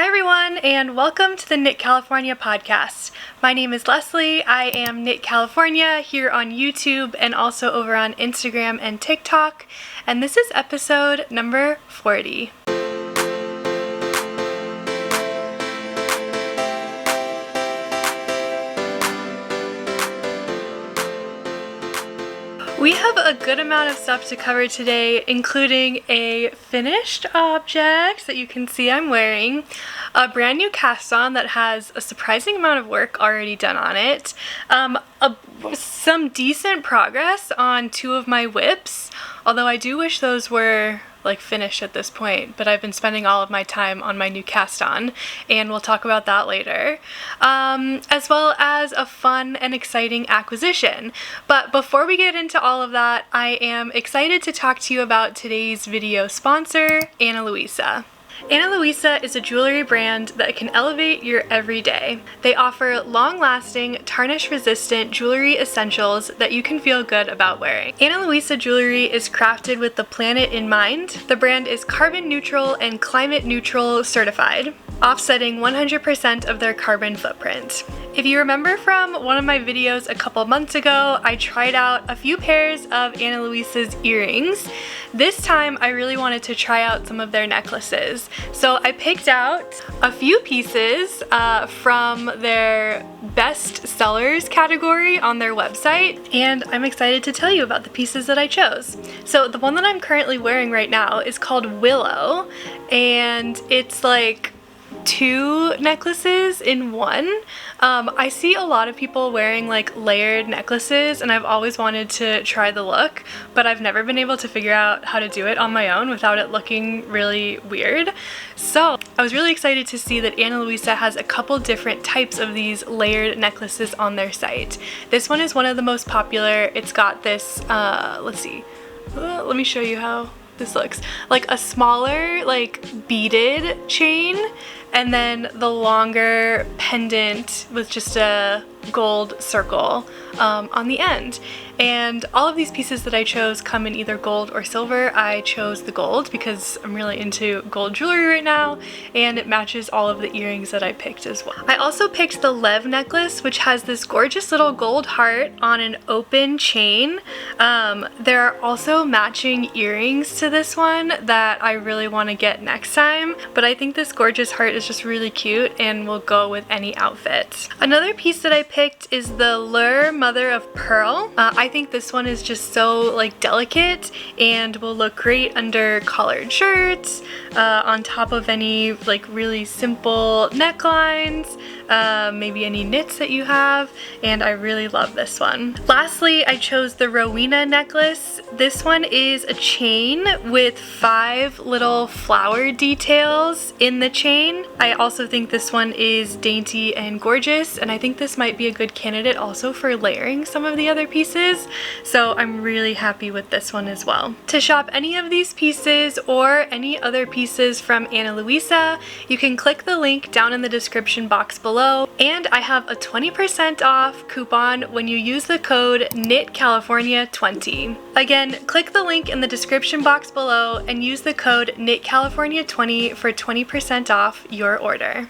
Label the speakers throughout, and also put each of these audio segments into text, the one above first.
Speaker 1: Hi everyone, and welcome to the Knit California podcast. My name is Leslie. I am Knit California here on YouTube and also over on Instagram and TikTok, and this is episode number 40. We have a good amount of stuff to cover today, including a finished object that you can see I'm wearing, a brand new cast on that has a surprising amount of work already done on it, some decent progress on two of my whips, although I do wish those were finished at this point, but I've been spending all of my time on my new cast on, and we'll talk about that later, as well as a fun and exciting acquisition. But before we get into all of that, I am excited to talk to you about today's video sponsor, Ana Luisa. Ana Luisa is a jewelry brand that can elevate your everyday. They offer long-lasting, tarnish-resistant jewelry essentials that you can feel good about wearing. Ana Luisa jewelry is crafted with the planet in mind. The brand is carbon neutral and climate neutral certified, offsetting 100% of their carbon footprint. If you remember from one of my videos a couple months ago, I tried out a few pairs of Ana Luisa's earrings. This time I really wanted to try out some of their necklaces. So I picked out a few pieces from their best sellers category on their website, and I'm excited to tell you about the pieces that I chose. So the one that I'm currently wearing right now is called Willow, and it's like two necklaces in one. I see a lot of people wearing layered necklaces, and I've always wanted to try the look, but I've never been able to figure out how to do it on my own without it looking really weird. So I was really excited to see that Ana Luisa has a couple different types of these layered necklaces on their site. This one is one of the most popular. It's got this, let's see, let me show you how this looks. Like a smaller beaded chain, and then the longer pendant with just a gold circle on the end. And all of these pieces that I chose come in either gold or silver. I chose the gold because I'm really into gold jewelry right now, and it matches all of the earrings that I picked as well. I also picked the Lev necklace, which has this gorgeous little gold heart on an open chain. There are also matching earrings to this one that I really want to get next time, but I think this gorgeous heart is just really cute and will go with any outfit. Another piece that I picked is the Lure Mother of Pearl. I think this one is just so delicate and will look great under collared shirts, on top of any really simple necklines, maybe any knits that you have, and I really love this one. Lastly, I chose the Rowena necklace. This one is a chain with 5 little flower details in the chain. I also think this one is dainty and gorgeous, and I think this might be a good candidate also for layering some of the other pieces, so I'm really happy with this one as well. To shop any of these pieces or any other pieces from Ana Luisa, you can click the link down in the description box below, and I have a 20% off coupon when you use the code knitcalifornia20. Again, click the link in the description box below and use the code knitcalifornia20 for 20% off your order.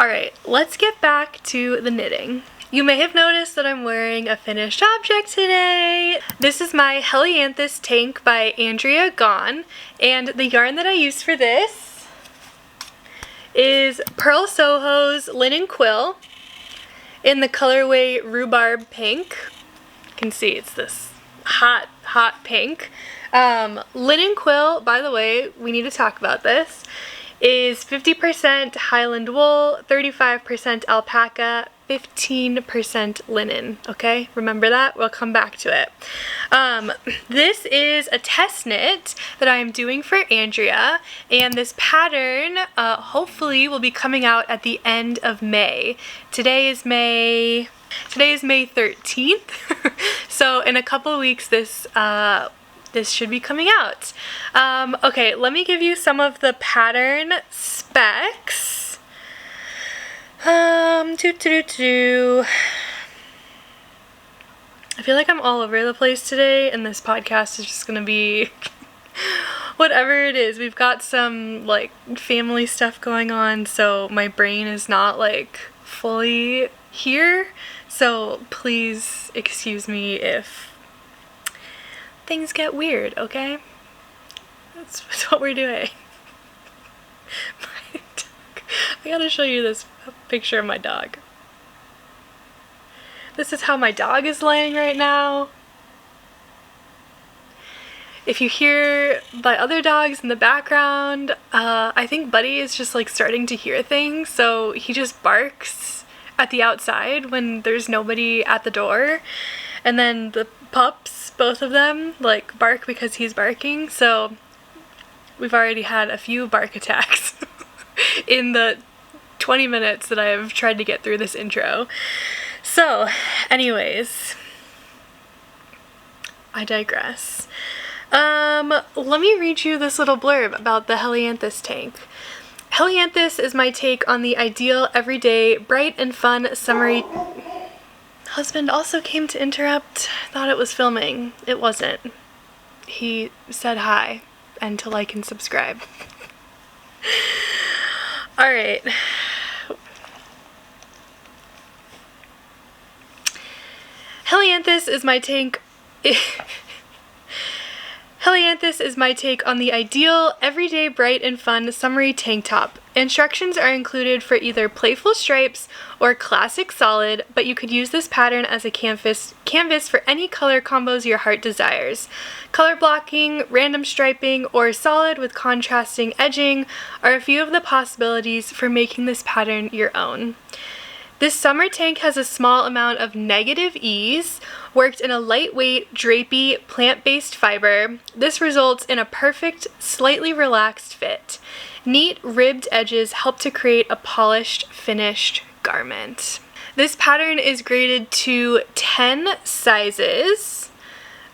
Speaker 1: Alright, let's get back to the knitting. You may have noticed that I'm wearing a finished object today. This is my Helianthus tank by Andrea Gaughan, and the yarn that I used for this is Pearl Soho's linen quill in the colorway Rhubarb Pink. You can see it's this hot pink. Linen quill, by the way, we need to talk about this, is 50% Highland wool, 35% alpaca, 15% linen, okay? Remember that? We'll come back to it. This is a test knit that I am doing for Andrea, and this pattern hopefully will be coming out at the end of May. Today is May 13th, so in a couple weeks this should be coming out. Okay, let me give you some of the pattern specs. I feel like I'm all over the place today, and this podcast is just gonna be whatever it is, we've got some like family stuff going on, so my brain is not like fully here. So please excuse me if things get weird, okay? That's what we're doing. My dog. I gotta show you this picture of my dog. This is how my dog is laying right now. If you hear my other dogs in the background, I think Buddy is just like starting to hear things, so he just barks at the outside when there's nobody at the door. And then the pups, both of them, like bark because he's barking, so we've already had a few bark attacks in the 20 minutes that I've tried to get through this intro. So, anyways, I digress. Let me read you this little blurb about the Helianthus tank. Helianthus is my take on the ideal, everyday, bright and fun, summery... Husband also came to interrupt. Thought it was filming. It wasn't. He said hi and to like and subscribe. Alright. Helianthus is my take... Helianthus is my take on the ideal, everyday, bright and fun, summery tank top. Instructions are included for either playful stripes or classic solid, but you could use this pattern as a canvas for any color combos your heart desires. Color blocking, random striping, or solid with contrasting edging are a few of the possibilities for making this pattern your own. This summer tank has a small amount of negative ease, worked in a lightweight, drapey, plant-based fiber. This results in a perfect, slightly relaxed fit. Neat, ribbed edges help to create a polished, finished garment. This pattern is graded to 10 sizes.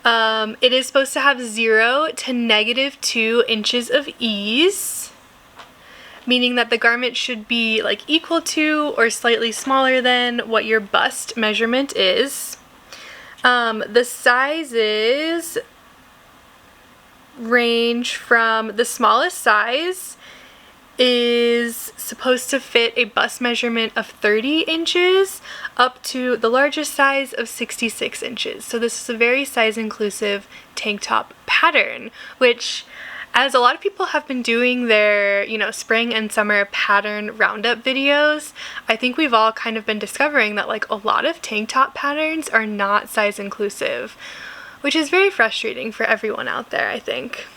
Speaker 1: It is supposed to have 0 to -2 inches of ease, meaning that the garment should be like equal to or slightly smaller than what your bust measurement is. The sizes range from the smallest size is supposed to fit a bust measurement of 30 inches up to the largest size of 66 inches. So this is a very size inclusive tank top pattern, which, as a lot of people have been doing their, you know, spring and summer pattern roundup videos, I think we've all kind of been discovering that like a lot of tank top patterns are not size inclusive, which is very frustrating for everyone out there, I think.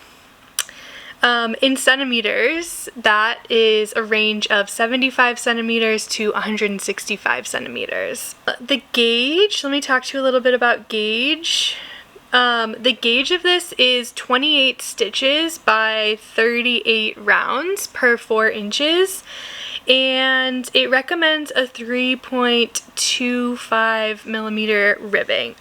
Speaker 1: In centimeters, that is a range of 75 centimeters to 165 centimeters. The gauge, let me talk to you a little bit about gauge. The gauge of this is 28 stitches by 38 rounds per 4 inches, and it recommends a 3.25 millimeter ribbing,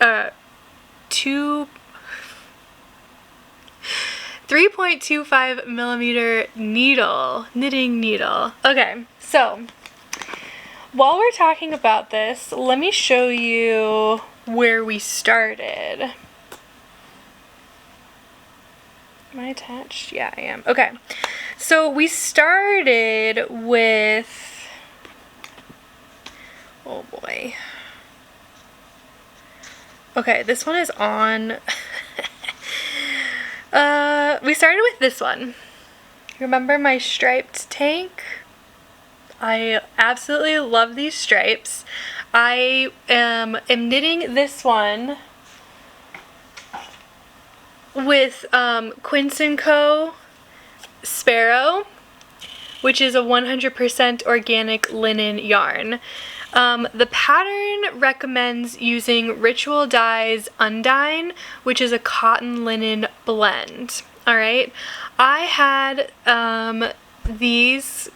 Speaker 1: 3.25 millimeter needle, knitting needle. Okay, so while we're talking about this, let me show you where we started. Am I attached? Yeah, I am. Okay, so we started with, oh boy. Okay, this one is on. We started with this one. Remember my striped tank? I absolutely love these stripes. I am knitting this one with Quince & Co. Sparrow, which is a 100% organic linen yarn. The pattern recommends using Ritual Dye's Undine, which is a cotton linen blend. Alright, I had this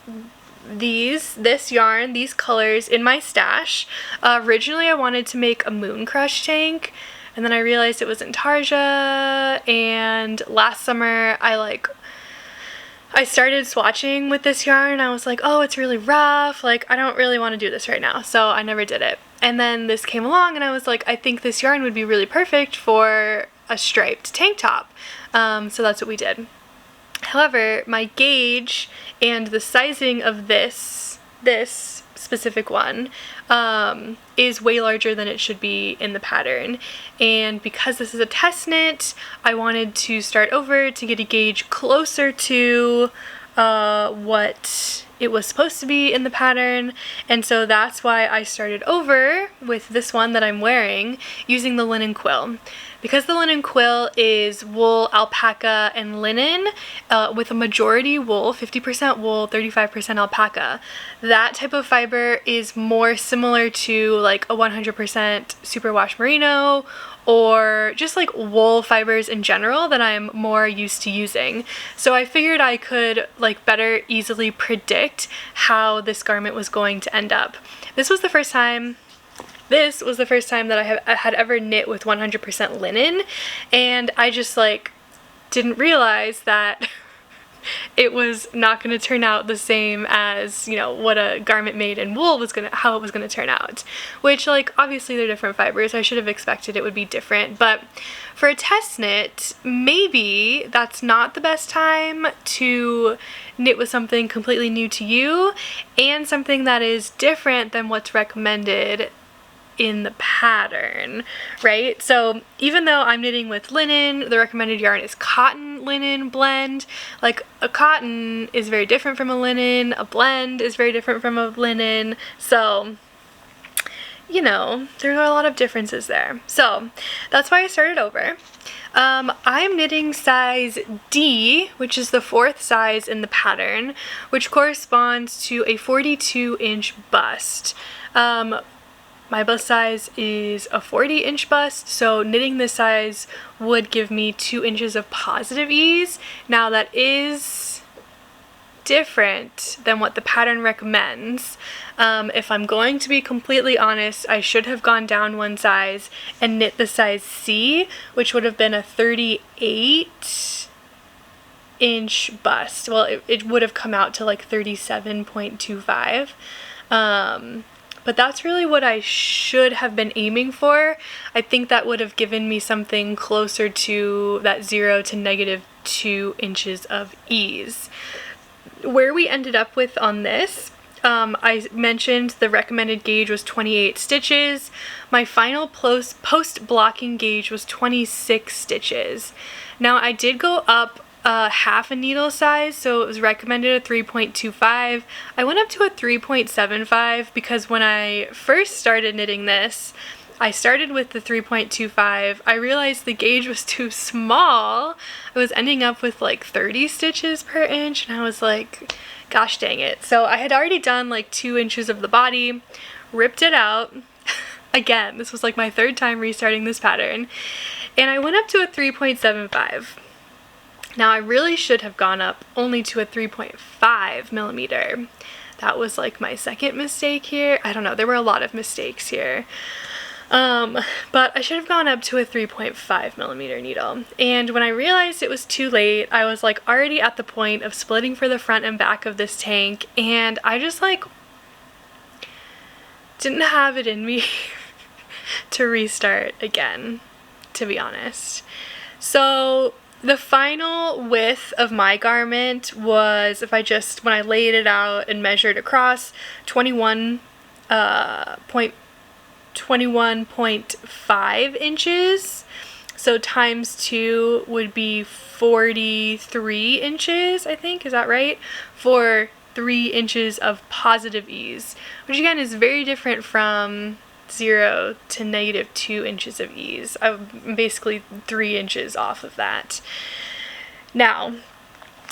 Speaker 1: yarn, these colors in my stash. Originally I wanted to make a Moon Crush tank, and then I realized it was in Tarja, and last summer I started swatching with this yarn, and I was like, oh, it's really rough, like I don't really want to do this right now, so I never did it. And then this came along and I was like, I think this yarn would be really perfect for a striped tank top. So that's what we did. However, my gauge and the sizing of this specific one is way larger than it should be in the pattern, and because this is a test knit, I wanted to start over to get a gauge closer to what it was supposed to be in the pattern, and so that's why I started over with this one that I'm wearing using the linen quill. Because the linen quill is wool, alpaca, and linen, with a majority wool, 50% wool, 35% alpaca, that type of fiber is more similar to like a 100% superwash merino or just like wool fibers in general that I'm more used to using. So I figured I could like better easily predict how this garment was going to end up. This was the first time that I had ever knit with 100% linen, and I just like didn't realize that it was not going to turn out the same as, you know, what a garment made in wool was how it was going to turn out, which, like, obviously they're different fibers. I should have expected it would be different, but for a test knit, maybe that's not the best time to knit with something completely new to you and something that is different than what's recommended in the pattern, right? So even though I'm knitting with linen, the recommended yarn is cotton linen blend. Like, a cotton is very different from a linen, a blend is very different from a linen, so you know, there's a lot of differences there. So that's why I started over. I'm knitting size D, which is the 4th size in the pattern, which corresponds to a 42-inch bust. My bust size is a 40-inch bust, so knitting this size would give me 2 inches of positive ease. Now that is different than what the pattern recommends. If I'm going to be completely honest, I should have gone down 1 size and knit the size C, which would have been a 38-inch bust. Well, it would have come out to like 37.25. But that's really what I should have been aiming for. I think that would have given me something closer to that 0 to -2 inches of ease. Where we ended up with on this, I mentioned the recommended gauge was 28 stitches. My final post blocking gauge was 26 stitches. Now I did go up half a needle size, so it was recommended a 3.25. I went up to a 3.75 because when I first started knitting this, I started with the 3.25. I realized the gauge was too small. I was ending up with like 30 stitches per inch, and I was like, gosh dang it. So I had already done like 2 inches of the body, ripped it out. Again, this was like my 3rd time restarting this pattern, and I went up to a 3.75. Now I really should have gone up only to a 3.5 millimeter. That was like my 2nd mistake here. I don't know, there were a lot of mistakes here. But I should have gone up to a 3.5 millimeter needle. And when I realized it was too late, I was like already at the point of splitting for the front and back of this tank, and I just like didn't have it in me to restart again, to be honest. So the final width of my garment was, if I just, when I laid it out and measured across, 21.5 inches. So times 2 would be 43 inches, I think, is that right? For 3 inches of positive ease, which again is very different from 0 to -2 inches of ease. I'm basically 3 inches off of that. Now,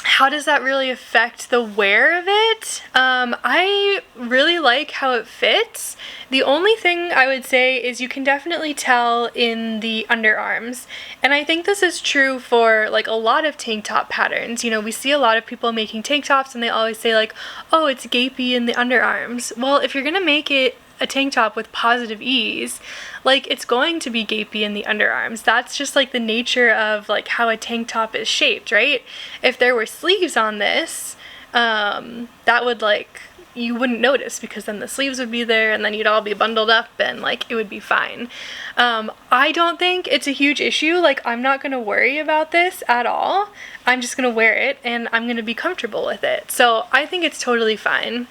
Speaker 1: how does that really affect the wear of it? I really like how it fits. The only thing I would say is you can definitely tell in the underarms, and I think this is true for like a lot of tank top patterns. You know, we see a lot of people making tank tops and they always say like, oh, it's gapey in the underarms. Well, if you're gonna make it a tank top with positive ease, like, it's going to be gapey in the underarms. That's just like the nature of like how a tank top is shaped, right? If there were sleeves on this, that would like, you wouldn't notice, because then the sleeves would be there and then you'd all be bundled up and like it would be fine. I don't think it's a huge issue. Like, I'm not gonna worry about this at all. I'm just gonna wear it and I'm gonna be comfortable with it. So I think it's totally fine.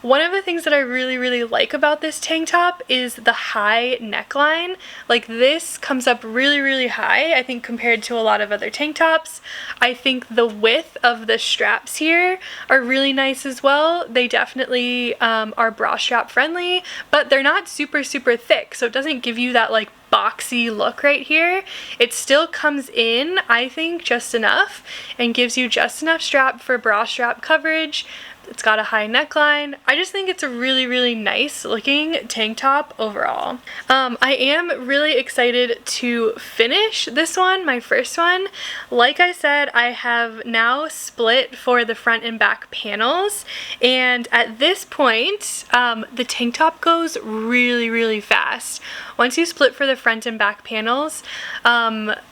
Speaker 1: One of the things that I really like about this tank top is the high neckline. Like, this comes up really high, I think, compared to a lot of other tank tops. I think the width of the straps here are really nice as well. They definitely are bra strap friendly, but they're not super thick, so it doesn't give you that like boxy look right here. It still comes in, I think, just enough and gives you just enough strap for bra strap coverage. It's got a high neckline. I just think it's a really nice looking tank top overall. I am really excited to finish this one, my first one. Like I said, I have now split for the front and back panels, and at this point, the tank top goes really fast. Once you split for the front and back panels,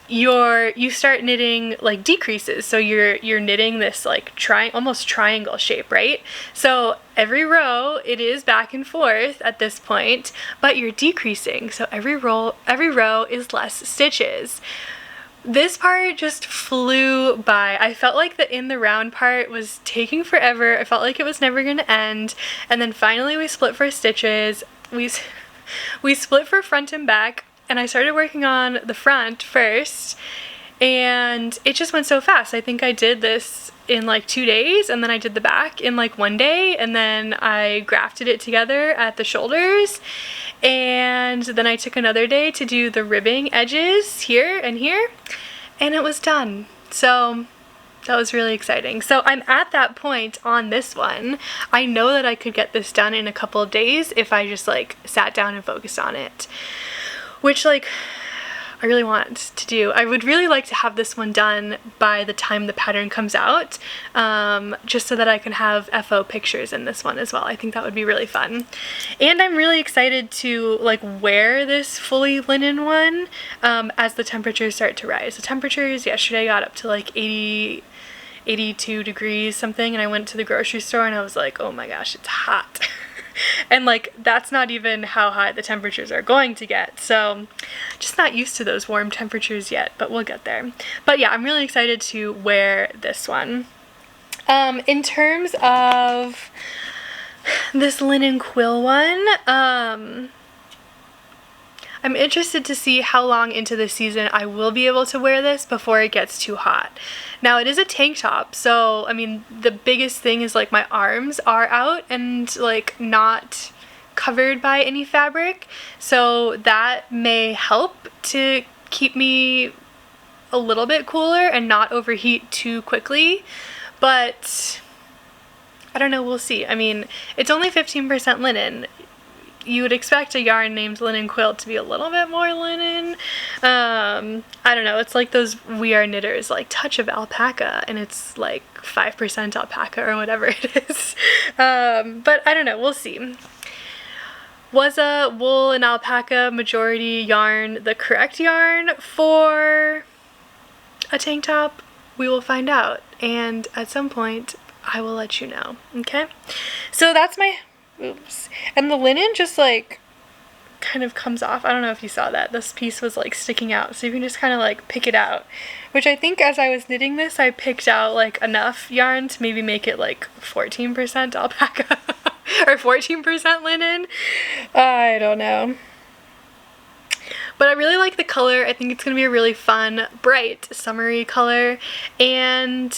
Speaker 1: you start knitting like decreases, so you're knitting this like almost triangle shape, right? So every row it is back and forth at this point, but you're decreasing, so every row is less stitches. This part just flew by. I felt like the in the round part was taking forever. I felt like it was never gonna end, and then finally we split for stitches. We split for front and back, and I started working on the front first, and it just went so fast. I think I did this in like 2 days, and then I did the back in like 1 day, and then I grafted it together at the shoulders, and then I took another day to do the ribbing edges here and here, and it was done. So that was really exciting. So I'm at that point on this one. I know that I could get this done in a couple of days if I just like sat down and focused on it, which like I really want to do. I would really like to have this one done by the time the pattern comes out, just so that I can have FO pictures in this one as well. I think that would be really fun. And I'm really excited to like wear this fully linen one as the temperatures start to rise. The temperatures yesterday got up to like 82 degrees something, and I went to the grocery store and I was like, oh my gosh, it's hot. And like, that's not even how high the temperatures are going to get, so just not used to those warm temperatures yet, but we'll get there. But yeah, I'm really excited to wear this one. In terms of this linen quill one, I'm interested to see how long into the season I will be able to wear this before it gets too hot. Now, it is a tank top, so I mean, the biggest thing is like my arms are out and like not covered by any fabric, so that may help to keep me a little bit cooler and not overheat too quickly, but I don't know, we'll see. I mean, it's only 15% linen. You would expect a yarn named linen quilt to be a little bit more linen. I don't know, it's like those We Are Knitters like touch of alpaca, and it's like 5% alpaca or whatever it is. But I don't know, we'll see. Was a wool and alpaca majority yarn the correct yarn for a tank top? We will find out, and at some point I will let you know, okay? So that's my oops. And the linen just like kind of comes off. I don't know if you saw that. This piece was like sticking out, so you can just kind of like pick it out, which I think as I was knitting this, I picked out like enough yarn to maybe make it like 14% alpaca or 14% linen. I don't know. But I really like the color. I think it's going to be a really fun, bright, summery color. And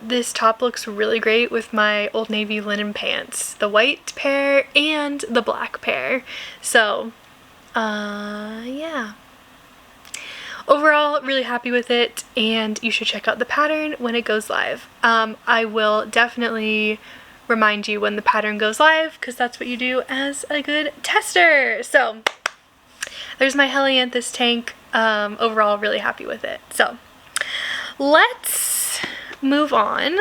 Speaker 1: this top looks really great with my Old Navy linen pants. The white pair and the black pair. So, yeah. Overall, really happy with it. And you should check out the pattern when it goes live. I will definitely remind you when the pattern goes live, because that's what you do as a good tester. So there's my Helianthus tank. Overall, really happy with it. So let's move on.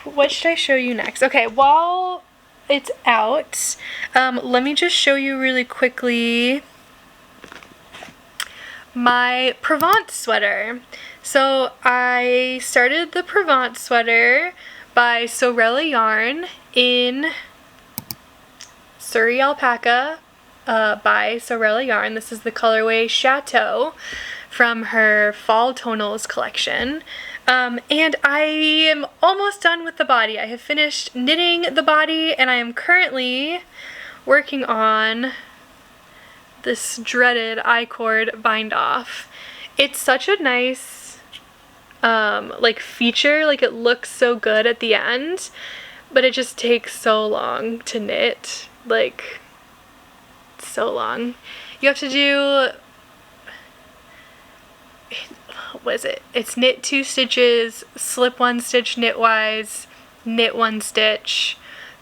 Speaker 1: What should I show you next? Okay, while it's out, let me just show you really quickly my Provence sweater. So I started the Provence Sweater by Sorella Yarn in Surrey Alpaca by Sorella Yarn. This is the colorway Chateau from her Fall Tonals collection. And I am almost done with the body. I have finished knitting the body and I am currently working on this dreaded I-cord bind off. It's such a nice like feature, like it looks so good at the end, but it just takes so long to knit, like so long. You have to do, what is it? It's knit 2 stitches, slip 1 stitch knitwise, knit 1 stitch,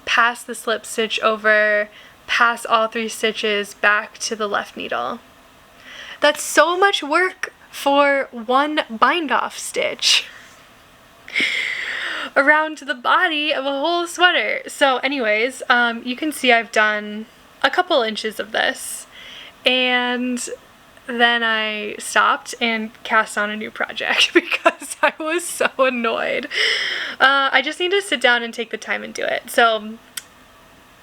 Speaker 1: pass the slip stitch over, pass all 3 stitches back to the left needle. That's so much work for one bind off stitch around the body of a whole sweater. So anyways, you can see I've done a couple inches of this and then I stopped and cast on a new project because I was so annoyed. I just need to sit down and take the time and do it. So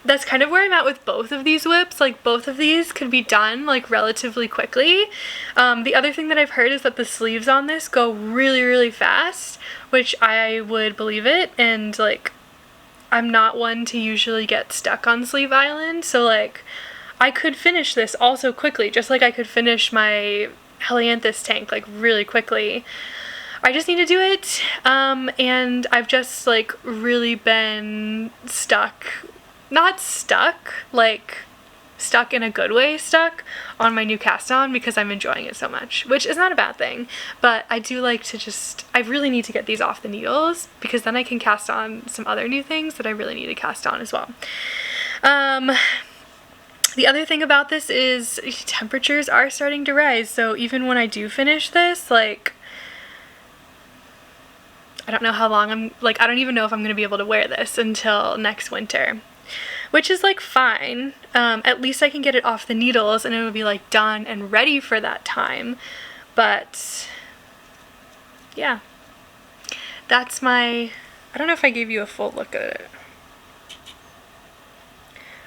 Speaker 1: that's kind of where I'm at with both of these whips. Like both of these could be done like relatively quickly. The other thing that I've heard is that the sleeves on this go really, really fast, which I would believe it. And like, I'm not one to usually get stuck on Sleeve Island. So like, I could finish this also quickly, just like I could finish my Helianthus tank like really quickly. I just need to do it. And I've just like really been stuck. Not stuck, like stuck in a good way, stuck on my new cast on because I'm enjoying it so much, which is not a bad thing, but I do like to just, I really need to get these off the needles because then I can cast on some other new things that I really need to cast on as well. The other thing about this is temperatures are starting to rise, so even when I do finish this, like, I don't know how long I don't even know if I'm going to be able to wear this until next winter. Which is like fine. At least I can get it off the needles and it'll be like done and ready for that time. But yeah, that's my, I don't know if I gave you a full look at it.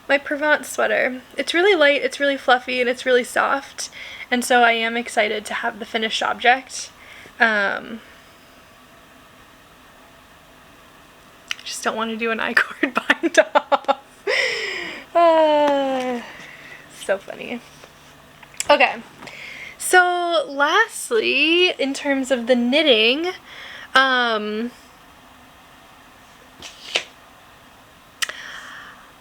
Speaker 1: My Provence sweater. It's really light, it's really fluffy, and it's really soft. And so I am excited to have the finished object. I just don't want to do an I-cord bind off. So funny. Okay, so lastly, in terms of the knitting, I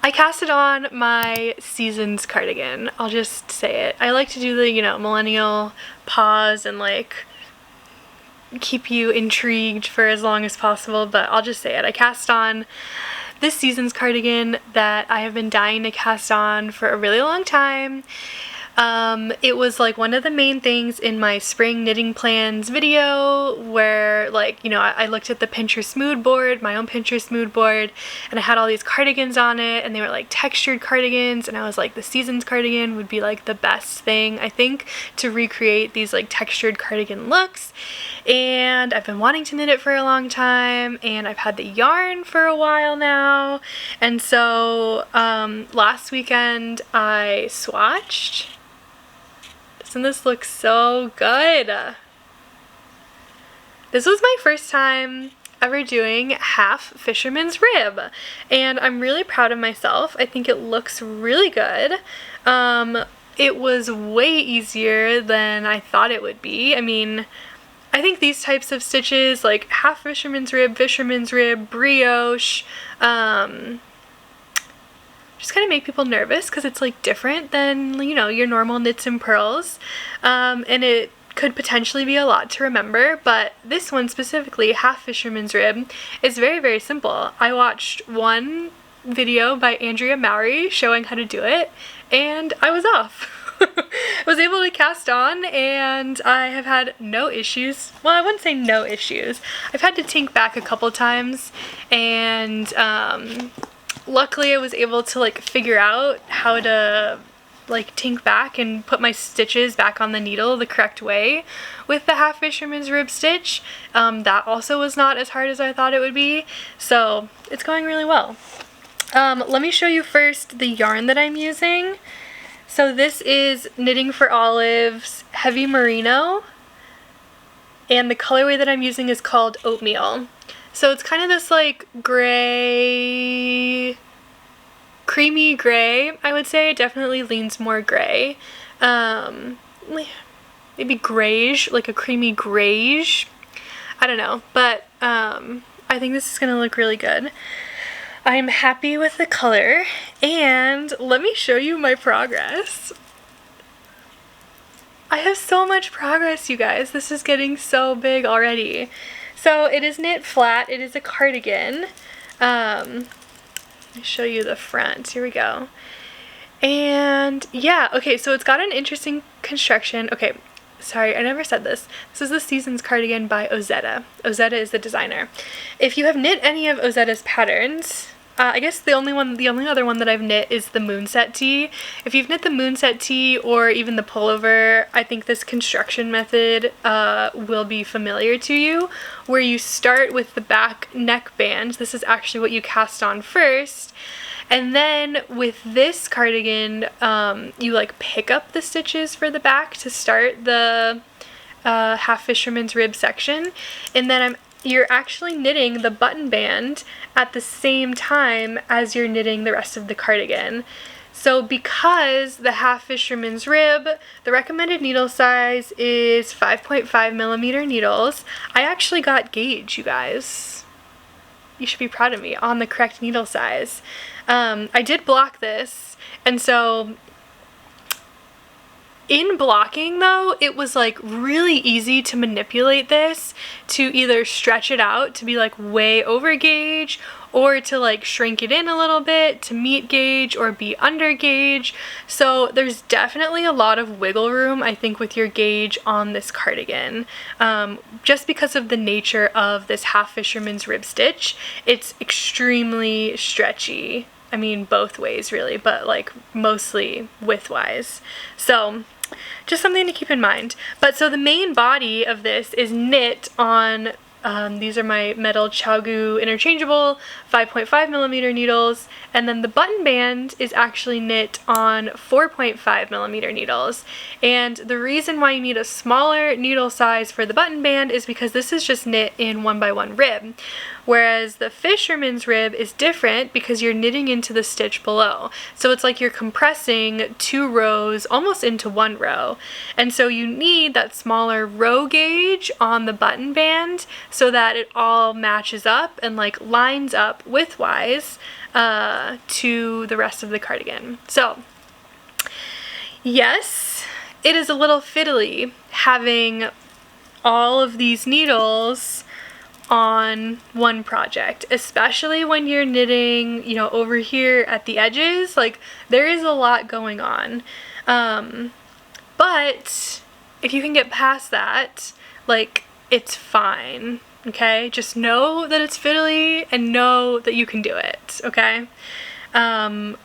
Speaker 1: casted on my Seasons cardigan. I'll just say it. I like to do the, you know, millennial pause and like keep you intrigued for as long as possible, but I'll just say it. I cast on this Seasons cardigan that I have been dying to cast on for a really long time. It was like one of the main things in my spring knitting plans video where, like, you know, I looked at the Pinterest mood board, my own Pinterest mood board, and I had all these cardigans on it and they were like textured cardigans, and I was like, the Seasons cardigan would be like the best thing, I think, to recreate these like textured cardigan looks. And I've been wanting to knit it for a long time, and I've had the yarn for a while now, and so last weekend I swatched. And this looks so good. This was my first time ever doing half fisherman's rib, and I'm really proud of myself. I think it looks really good. It was way easier than I thought it would be. I mean, I think these types of stitches, like half fisherman's rib, brioche, just kind of make people nervous because it's like different than, you know, your normal knits and purls, and it could potentially be a lot to remember, but this one specifically, half fisherman's rib, is very, very simple. I watched one video by Andrea showing how to do it, and I was off. I was able to cast on, and I have had no issues. Well, I wouldn't say no issues. I've had to tink back a couple times, and luckily I was able to like figure out how to like tink back and put my stitches back on the needle the correct way with the half fisherman's rib stitch. That also was not as hard as I thought it would be, so it's going really well. Let me show you first the yarn that I'm using. So this is Knitting for Olives Heavy Merino, and the colorway that I'm using is called Oatmeal. So it's kind of this like gray, creamy gray, I would say. It definitely leans more gray. Maybe grayish, like a creamy grayish. I don't know, but I think this is gonna look really good. I'm happy with the color, and let me show you my progress. I have so much progress, you guys. This is getting so big already. So it is knit flat. It is a cardigan. Let me show you the front. Here we go. And yeah, okay, so it's got an interesting construction. Okay, sorry, I never said this. This is the Seasons cardigan by Ysolda. Ysolda is the designer. If you have knit any of Ysolda's patterns, I guess the only other one that I've knit is the Moonset tee. If you've knit the Moonset tee or even the pullover, I think this construction method will be familiar to you, where you start with the back neck band. This is actually what you cast on first. And then with this cardigan, you like pick up the stitches for the back to start the half fisherman's rib section, and then you're actually knitting the button band at the same time as you're knitting the rest of the cardigan. So because the half fisherman's rib, the recommended needle size is 5.5mm needles. I actually got gauge, you guys. You should be proud of me, on the correct needle size. I did block this, and so in blocking though, it was like really easy to manipulate this to either stretch it out to be like way over gauge, or to like shrink it in a little bit to meet gauge or be under gauge. So there's definitely a lot of wiggle room, I think, with your gauge on this cardigan. Just because of the nature of this half fisherman's rib stitch, it's extremely stretchy. I mean, both ways really, but like mostly width-wise. So just something to keep in mind. But so the main body of this is knit on, these are my metal ChiaoGoo interchangeable 5.5mm needles, and then the button band is actually knit on 4.5mm needles. And the reason why you need a smaller needle size for the button band is because this is just knit in 1x1 rib, whereas the fisherman's rib is different because you're knitting into the stitch below. So it's like you're compressing 2 rows almost into 1 row, and so you need that smaller row gauge on the button band so that it all matches up and like lines up widthwise to the rest of the cardigan. So yes, it is a little fiddly having all of these needles on one project, especially when you're knitting, you know, over here at the edges. Like, there is a lot going on, but if you can get past that, like, it's fine. Okay, just know that it's fiddly and know that you can do it. Okay, I've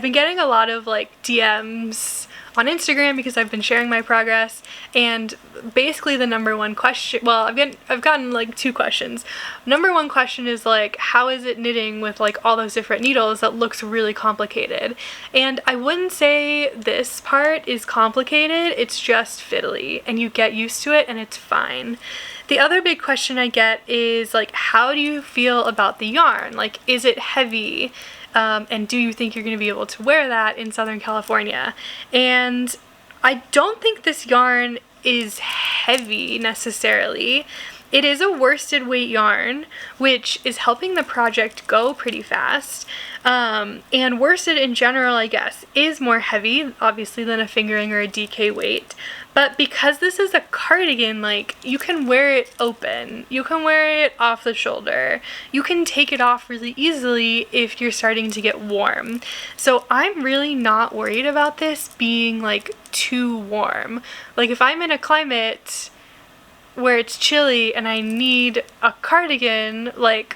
Speaker 1: been getting a lot of like DMs on Instagram because I've been sharing my progress, and basically the number one question, well, I've gotten like 2 questions. Number 1 question is like, how is it knitting with like all those different needles? That looks really complicated. And I wouldn't say this part is complicated, it's just fiddly, and you get used to it and it's fine. The other big question I get is like, how do you feel about the yarn? Like, is it heavy? And do you think you're going to be able to wear that in Southern California? And I don't think this yarn is heavy necessarily. It is a worsted weight yarn, which is helping the project go pretty fast. And worsted in general, I guess, is more heavy, obviously, than a fingering or a DK weight. But because this is a cardigan, like, you can wear it open. You can wear it off the shoulder. You can take it off really easily if you're starting to get warm. So I'm really not worried about this being, like, too warm. Like, if I'm in a climate where it's chilly and I need a cardigan, like,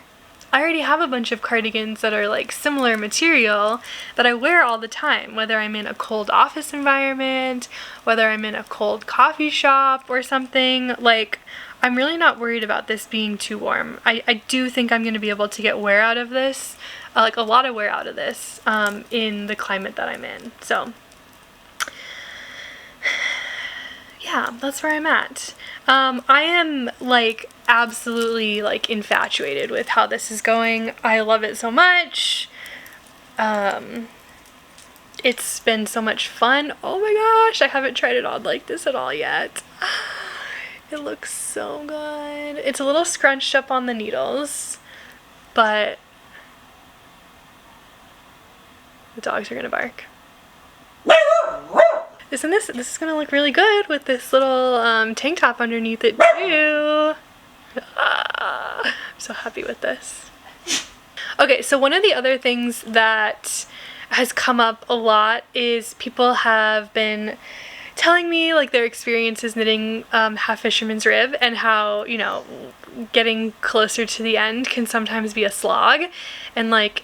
Speaker 1: I already have a bunch of cardigans that are like similar material that I wear all the time, whether I'm in a cold office environment, whether I'm in a cold coffee shop or something. Like, I'm really not worried about this being too warm. I do think I'm going to be able to get wear out of this, like a lot of wear out of this, in the climate that I'm in. So yeah, that's where I'm at. I am like absolutely like infatuated with how this is going. I love it so much. It's been so much fun. Oh my gosh, I haven't tried it on like this at all yet. It looks so good. It's a little scrunched up on the needles, but the dogs are gonna bark. Isn't this is gonna look really good with this little tank top underneath it too. I'm so happy with this. Okay, so one of the other things that has come up a lot is people have been telling me like their experiences knitting half fisherman's rib, and how, you know, getting closer to the end can sometimes be a slog, and like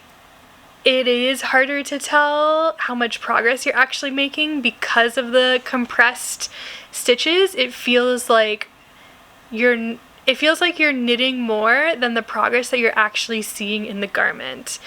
Speaker 1: it is harder to tell how much progress you're actually making because of the compressed stitches. It feels like you're knitting more than the progress that you're actually seeing in the garment,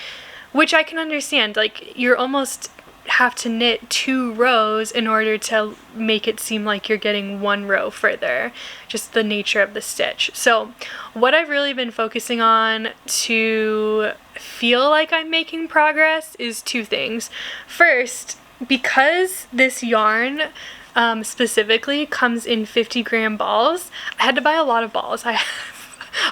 Speaker 1: which I can understand. Like, you're almost have to knit 2 rows in order to make it seem like you're getting 1 row further, just the nature of the stitch. So what I've really been focusing on to feel like I'm making progress is 2 things. First, because this yarn specifically comes in 50-gram balls, I had to buy a lot of balls. I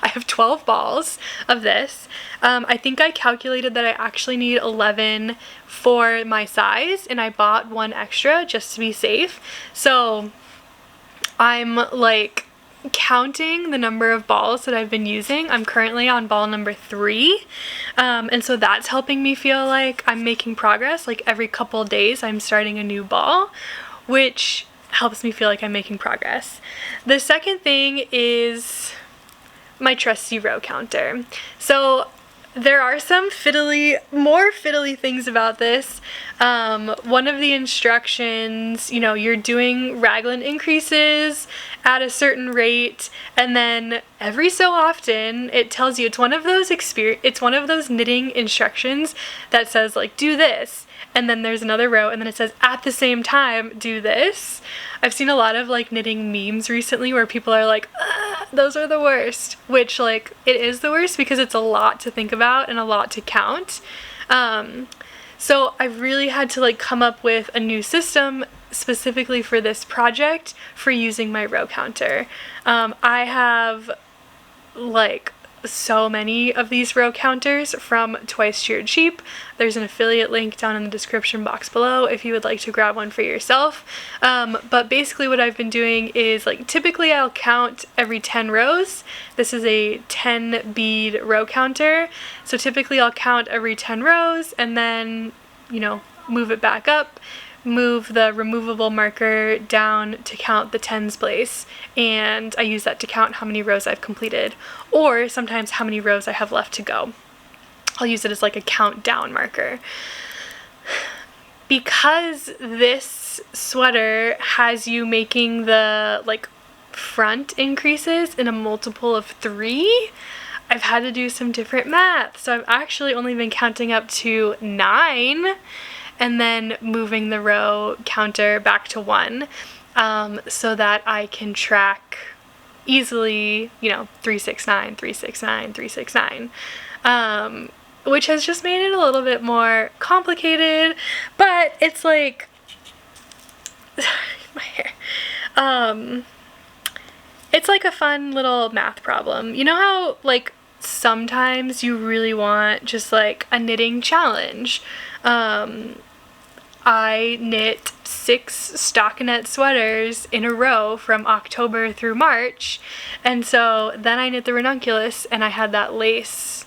Speaker 1: have 12 balls of this. I think I calculated that I actually need 11 for my size, and I bought 1 extra just to be safe. So I'm like counting the number of balls that I've been using. I'm currently on ball number 3, and so that's helping me feel like I'm making progress. Like every couple days I'm starting a new ball, which helps me feel like I'm making progress. The second thing is my trusty row counter. So there are some more fiddly things about this. One of the instructions, you know, you're doing raglan increases at a certain rate, and then every so often it tells you, it's one of those knitting instructions that says like, do this, and then there's another row, and then it says at the same time do this. I've seen a lot of like knitting memes recently where people are like, those are the worst, which like it is the worst because it's a lot to think about and a lot to count. So I really had to like come up with a new system specifically for this project for using my row counter. I have like so many of these row counters from Twice Sheared Sheep. There's an affiliate link down in the description box below if you would like to grab one for yourself. But basically what I've been doing is, like, typically I'll count every 10 rows. This is a 10 bead row counter, so typically I'll count every 10 rows and then, you know, move it back up, move the removable marker down to count the tens place, and I use that to count how many rows I've completed, or sometimes how many rows I have left to go. I'll use it as like a countdown marker. Because this sweater has you making the like front increases in a multiple of 3, I've had to do some different math. So I've actually only been counting up to 9 and then moving the row counter back to 1, so that I can track easily, you know, 369, 369, 369, which has just made it a little bit more complicated, but it's like, my hair, it's like a fun little math problem. You know how, like, sometimes you really want just like a knitting challenge? I knit 6 stockinette sweaters in a row from October through March, and so then I knit the ranunculus and I had that lace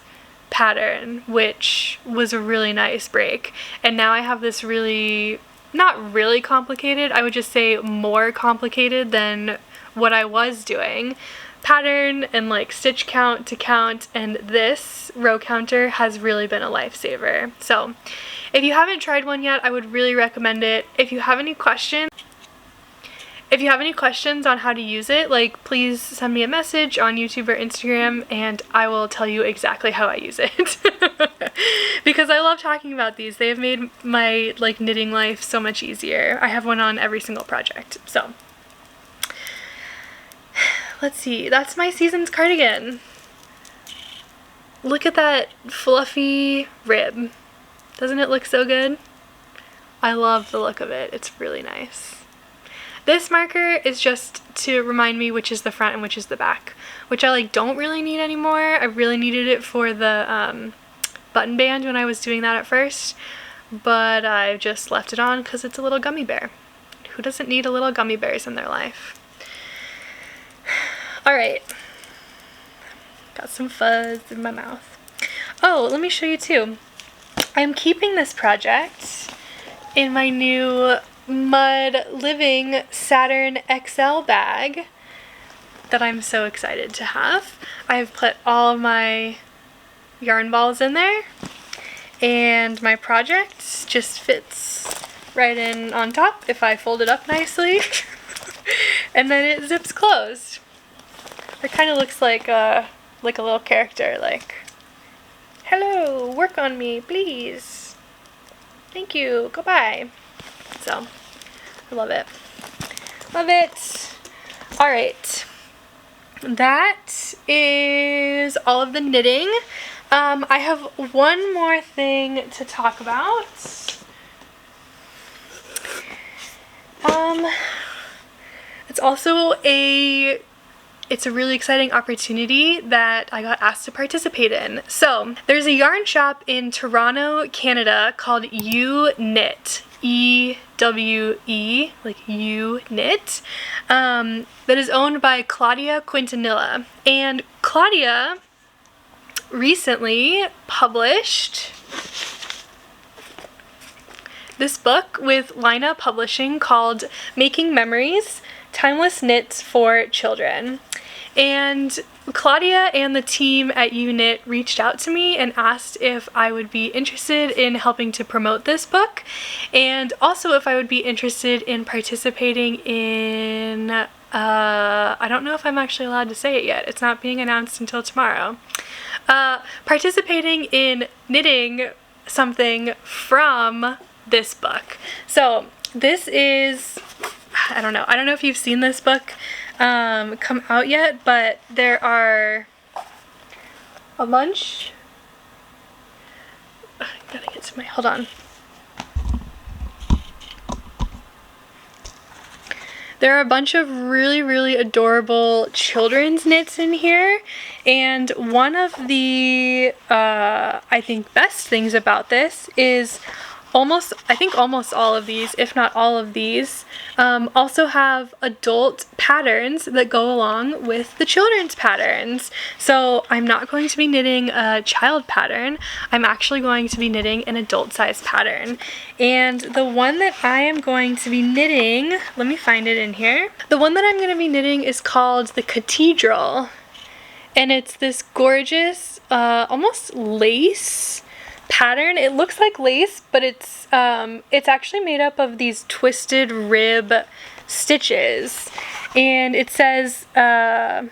Speaker 1: pattern, which was a really nice break. And now I have this really, not really complicated, I would just say more complicated than what I was doing pattern and like stitch count to count, and this row counter has really been a lifesaver. So if you haven't tried one yet, I would really recommend it. If you have any questions on how to use it, like, please send me a message on YouTube or Instagram and I will tell you exactly how I use it. Because I love talking about these. They have made my like knitting life so much easier. I have one on every single project. So let's see, that's my season's cardigan. Look at that fluffy rib. Doesn't it look so good? I love the look of it. It's really nice. This marker is just to remind me which is the front and which is the back, which I like don't really need anymore. I really needed it for the button band when I was doing that at first, but I just left it on because it's a little gummy bear. Who doesn't need a little gummy bears in their life? Alright, got some fuzz in my mouth. Oh, let me show you too. I'm keeping this project in my new Mud Living Saturn XL bag that I'm so excited to have. I've put all of my yarn balls in there and my project just fits right in on top if I fold it up nicely and then it zips closed. It kind of looks like a little character, like, hello, work on me, please. Thank you, goodbye. So, I love it. Love it. Alright. That is all of the knitting. I have one more thing to talk about. It's a really exciting opportunity that I got asked to participate in. So, there's a yarn shop in Toronto, Canada called Ewe Knit. E-W-E, like Ewe Knit, that is owned by Claudia Quintanilla. And Claudia recently published this book with Lina Publishing called Making Memories, Timeless Knits for Children. And Claudia and the team at Ewe Knit reached out to me and asked if I would be interested in helping to promote this book, and also if I would be interested in participating in, I don't know if I'm actually allowed to say it yet, it's not being announced until tomorrow, participating in knitting something from this book. So this is, I don't know if you've seen this book come out yet, but there are a bunch. Gotta get to my, hold on. There are a bunch of really, really adorable children's knits in here, and one of the, I think, best things about this is I think almost all of these, if not all of these, also have adult patterns that go along with the children's patterns. So I'm not going to be knitting a child pattern, I'm actually going to be knitting an adult size pattern. And the one that I am going to be knitting, let me find it in here. The one that I'm going to be knitting is called the Cathedral. And it's this gorgeous, almost lace pattern. It looks like lace, but it's actually made up of these twisted rib stitches, and it says oh,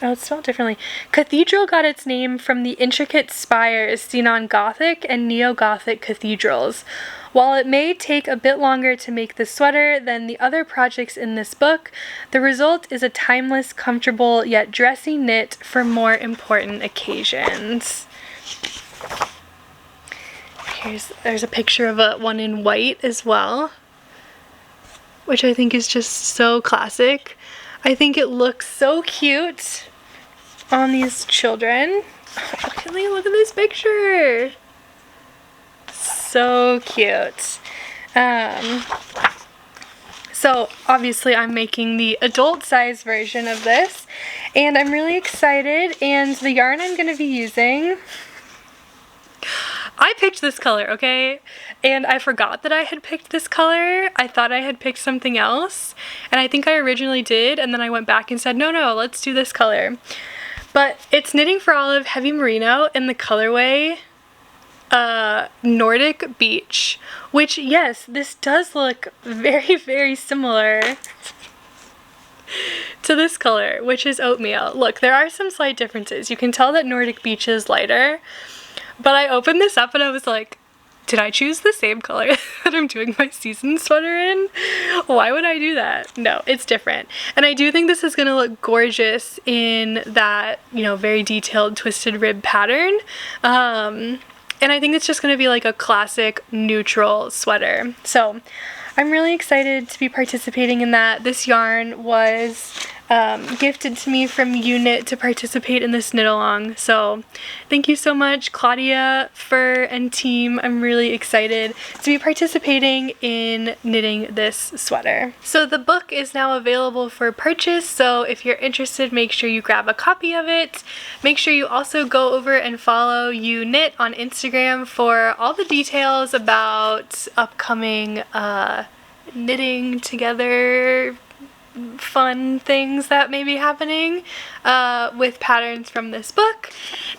Speaker 1: it's spelled differently. Cathedral got its name from the intricate spires seen on Gothic and Neo-Gothic cathedrals. While it may take a bit longer to make the sweater than the other projects in this book, the result is a timeless, comfortable, yet dressy knit for more important occasions. There's a picture of one in white as well, which I think is just so classic. I think it looks so cute on these children. Look at this picture. So cute. So obviously I'm making the adult size version of this, and I'm really excited, and the yarn I'm going to be using, I picked this color, okay? And I forgot that I had picked this color. I thought I had picked something else, and I think I originally did, and then I went back and said, no, let's do this color. But it's Knitting for Olive Heavy Merino in the colorway Nordic Beach, which, yes, this does look very, very similar to this color, which is oatmeal. Look, there are some slight differences. You can tell that Nordic Beach is lighter, but I opened this up and I was like, did I choose the same color that I'm doing my season sweater in? Why would I do that? No, it's different. And I do think this is gonna look gorgeous in that, you know, very detailed twisted rib pattern. And I think it's just gonna be like a classic neutral sweater. So I'm really excited to be participating in that. This yarn was gifted to me from Ewe Knit to participate in this knit along. So thank you so much, Claudia, Fur, and team. I'm really excited to be participating in knitting this sweater. So the book is now available for purchase, so if you're interested, make sure you grab a copy of it. Make sure you also go over and follow Ewe Knit on Instagram for all the details about upcoming knitting together fun things that may be happening with patterns from this book.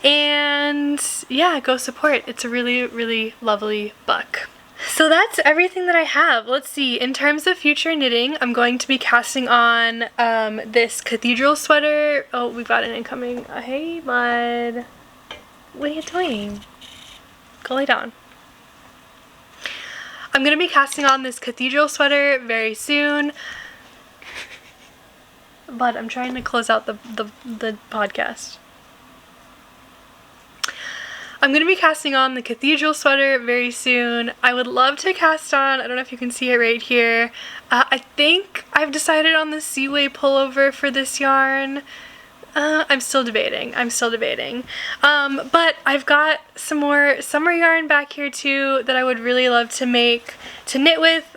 Speaker 1: And yeah, go support. It's a really, really lovely book. So that's everything that I have. Let's see, in terms of future knitting, I'm going to be casting on this cathedral sweater. Oh, we've got an incoming. Hey, bud. What are you doing? Go lay down. I'm going to be casting on this cathedral sweater very soon. But I'm trying to close out the podcast. I'm going to be casting on the cathedral sweater very soon. I would love to cast on, I don't know if you can see it right here, I think I've decided on the Seaway pullover for this yarn. I'm still debating. But I've got some more summer yarn back here too that I would really love to knit with.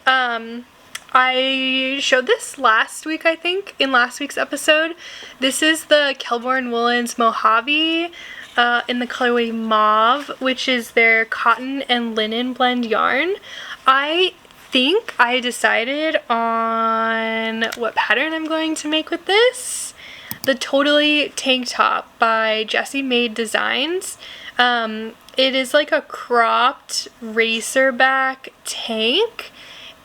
Speaker 1: I showed this last week, I think, in last week's episode. This is the Kelbourne Woolens Mojave in the colorway Mauve, which is their cotton and linen blend yarn. I think I decided on what pattern I'm going to make with this. The Totally Tank Top by Jessie Made Designs. It is like a cropped racerback tank,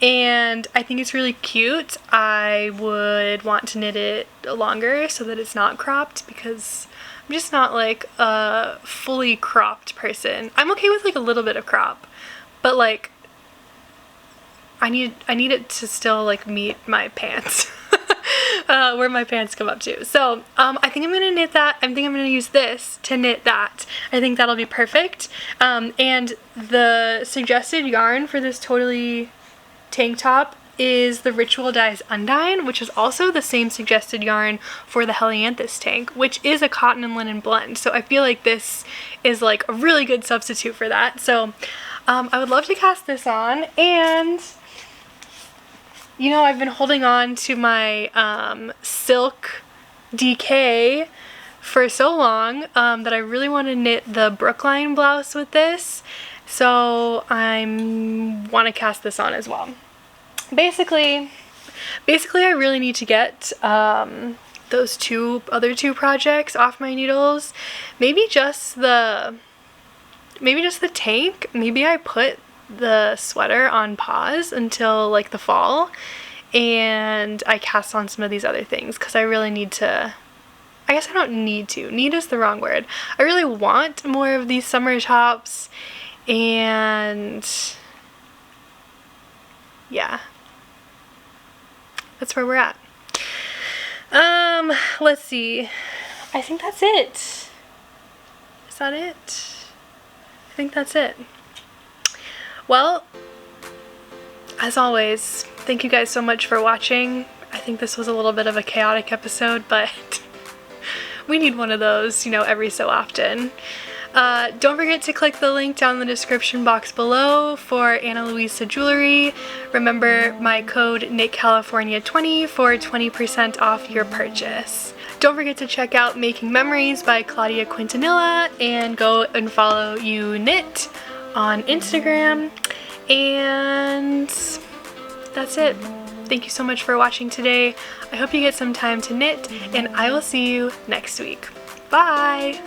Speaker 1: and I think it's really cute. I would want to knit it longer so that it's not cropped, because I'm just not like a fully cropped person. I'm okay with like a little bit of crop, but like I need it to still like meet my pants. Where my pants come up to. So I think I'm gonna knit that. I think I'm gonna use this to knit that. I think that'll be perfect. And the suggested yarn for this Totally Tank Top is the Ritual Dyes Undine, which is also the same suggested yarn for the Helianthus tank, which is a cotton and linen blend. So I feel like this is like a really good substitute for that. So I would love to cast this on. And you know, I've been holding on to my silk DK for so long that I really want to knit the Brookline blouse with this. So I want to cast this on as well. Basically I really need to get those other two projects off my needles. Maybe just the tank. Maybe I put the sweater on pause until like the fall and I cast on some of these other things, because I really need to, I guess I don't need to, need is the wrong word. I really want more of these summer tops, and yeah, that's where we're at. Let's see, I think that's it. Is that it? I think that's it. Well, as always, thank you guys so much for watching. I think this was a little bit of a chaotic episode, but we need one of those, you know, every so often. Don't forget to click the link down in the description box below for Luisa Jewelry. Remember my code knitcalifornia20 for 20% off your purchase. Don't forget to check out Making Memories by Claudia Quintanilla, and go and follow Ewe Knit on Instagram. And that's it. Thank you so much for watching today. I hope you get some time to knit, and I will see you next week. Bye!